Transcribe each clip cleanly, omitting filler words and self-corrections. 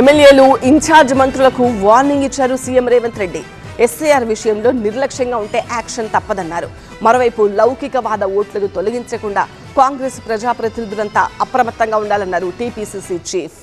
ఎమ్మెల్యేలు ఇన్ఛార్జ్ మంత్రులకు వార్నింగ్ ఇచ్చారు సీఎం రేవంత్ రెడ్డి. ఎస్ఐఆర్ విషయంలో నిర్లక్ష్యంగా ఉంటే యాక్షన్ తప్పదన్నారు. మరోవైపు లౌకికవాద ఓట్లను తొలగించకుండా కాంగ్రెస్ ప్రజాప్రతినిధులంతా అప్రమత్తంగా ఉండాలన్నారు టీపీసీసీ చీఫ్.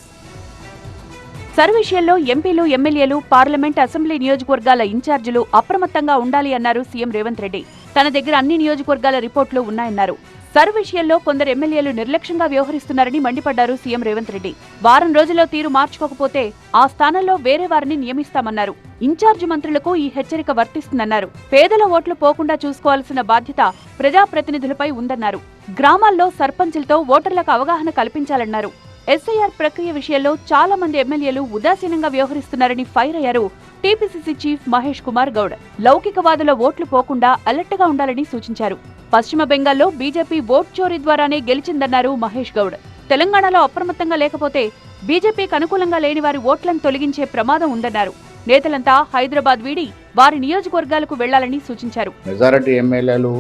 సర్ విషయంలో ఎంపీలు, ఎమ్మెల్యేలు, పార్లమెంట్, అసెంబ్లీ నియోజకవర్గాల ఇన్ఛార్జీలు అప్రమత్తంగా ఉండాలి అన్నారు సీఎం రేవంత్ రెడ్డి. తన దగ్గర అన్ని నియోజకవర్గాల రిపోర్టులు ఉన్నాయన్నారు. సర్ విషయంలో కొందరు ఎమ్మెల్యేలు నిర్లక్ష్యంగా వ్యవహరిస్తున్నారని మండిపడ్డారు సీఎం రేవంత్ రెడ్డి. వారం రోజుల్లో తీరు మార్చుకోకపోతే ఆ స్థానంలో వేరే వారిని నియమిస్తామన్నారు. ఇన్ఛార్జి మంత్రులకు ఈ హెచ్చరిక వర్తిస్తుందన్నారు. పేదల ఓట్లు పోకుండా చూసుకోవాల్సిన బాధ్యత ప్రజాప్రతినిధులపై ఉందన్నారు. గ్రామాల్లో సర్పంచులతో ఓటర్లకు అవగాహన కల్పించాలన్నారు. ఎస్ఐఆర్ ప్రక్రియ విషయంలో చాలా మంది ఎమ్మెల్యేలు ఉదాసీనంగా వ్యవహరిస్తున్నారని ఫైర్ అయ్యారు టీపీసీసీ చీఫ్ మహేష్ కుమార్ గౌడ్. లౌకికవాదుల ఓట్లు పోకుండా అలర్ట్గా ఉండాలని సూచించారు. పశ్చిమ బెంగాల్లో బీజేపీ ఓట్ చోరీ ద్వారానే గెలిచిందన్నారు మహేష్ గౌడ్. తెలంగాణలో అప్రమత్తంగా లేకపోతే బీజేపీకి అనుకూలంగా లేని వారి ఓట్లను తొలగించే ప్రమాదం ఉందన్నారు. నేతలంతా హైదరాబాద్ వీడి వారి నియోజకవర్గాలకు వెళ్లాలని సూచించారు. మెజారిటీ ఎమ్మెల్యేలు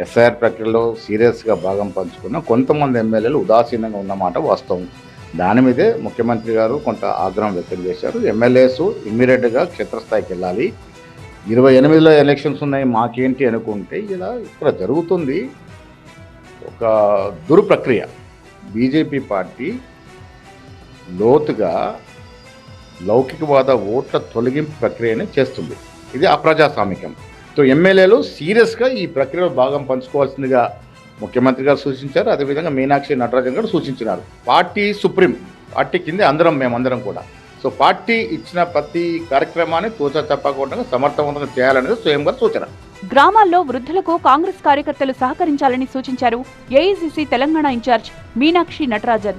ఎస్ఐఆర్ ప్రక్రియలో సీరియస్గా భాగం పంచుకున్న కొంతమంది ఎమ్మెల్యేలు ఉదాసీనంగా ఉన్నమాట వాస్తవం. దాని మీదే ముఖ్యమంత్రి గారు కొంత ఆగ్రహం వ్యక్తం చేశారు. ఎమ్మెల్యేస్ ఇమ్మీడియట్గా క్షేత్రస్థాయికి వెళ్ళాలి. 28లో ఎలక్షన్స్ ఉన్నాయి, మాకేంటి అనుకుంటే ఇలా ఇక్కడ జరుగుతుంది ఒక దుర్ప్రక్రియ. బీజేపీ పార్టీ లోతుగా లౌకికవాద ఓట్ల తొలగింపు ప్రక్రియని చేస్తుంది. ఇది అప్రజాస్వామికం. సో ఎమ్మెల్యేలు సీరియస్గా ఈ ప్రక్రియలో భాగం పంచుకోవాల్సిందిగా ముఖ్యమంత్రి గారు సూచించారు. అదేవిధంగా మీనాక్షి నటరాజన్ గారు సూచించినారు. పార్టీ సుప్రీం, పార్టీ కింద మేమందరం కూడా. సో పార్టీ ఇచ్చిన ప్రతి కార్యక్రమాన్ని తోచా తప్పకుండా సమర్థవంతంగా చేయాలనేది స్వయం గారు సూచన. గ్రామాల్లో వృద్ధులకు కాంగ్రెస్ కార్యకర్తలు సహకరించాలని సూచించారు ఏఐసీసీ తెలంగాణ ఇన్ఛార్జ్ మీనాక్షి నటరాజన్.